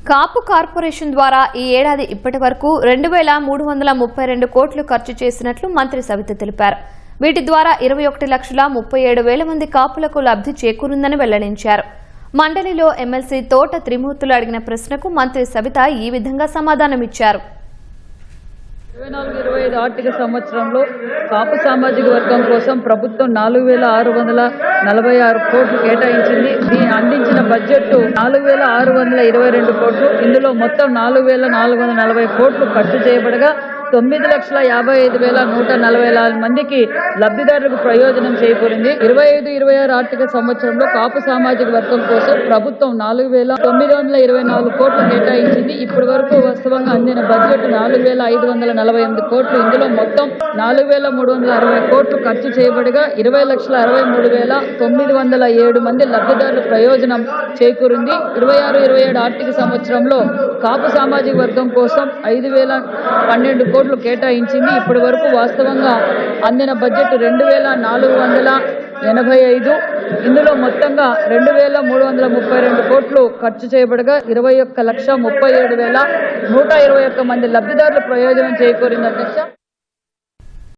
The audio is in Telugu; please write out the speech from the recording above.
కాపు కార్పొరేషన్ ద్వారా ఈ ఏడాది ఇప్పటి వరకు 2,332 కోట్లు ఖర్చు చేసినట్లు మంత్రి సవిత తెలిపారు. వీటి ద్వారా 21,37,000 మంది కాపులకు లబ్ధి చేకూరిందని వెల్లడించారు. మండలిలో ఎమ్మెల్సీ తోట త్రిమూర్తులు అడిగిన ప్రశ్నకు మంత్రి సవిత ఈ విధంగా సమాధానమిచ్చారు. 24-25 ఆర్థిక సంవత్సరంలో కాపు సామాజిక వర్గం కోసం ప్రభుత్వం 4,646 కోట్లు కేటాయించింది. దీన్ని అందించిన బడ్జెట్ 4,622 కోట్లు. ఇందులో మొత్తం 4,440 కోట్లు ఖర్చు చేయబడగా 9,55,144 మందికి లబ్ధిదారులకు ప్రయోజనం చేకూరింది. 25-26 ఆర్థిక సంవత్సరంలో కాపు సామాజిక వర్గం కోసం ప్రభుత్వం 4,924 కోట్లు కేటాయించింది. ఇప్పటి వరకు వాస్తవంగా అందిన బడ్జెట్ 4,548 కోట్లు. ఇందులో మొత్తం 4,360 కోట్లు ఖర్చు చేయబడగా 20,63,907 మంది లబ్ధిదారుల ప్రయోజనం చేకూరింది. 26-27 ఆర్థిక సంవత్సరంలో కాపు సామాజిక వర్గం కోసం 5,012 కోట్లు కేటాయించింది. ఇప్పటి వరకు వాస్తవంగా అందిన బడ్జెట్ 2,485. ఇందులో మొత్తంగా 2,332 కోట్లు ఖర్చు చేయబడగా 21,37,121 మంది లబ్ధిదారుల ప్రయోజనం చేకూరింది. అధ్యక్ష.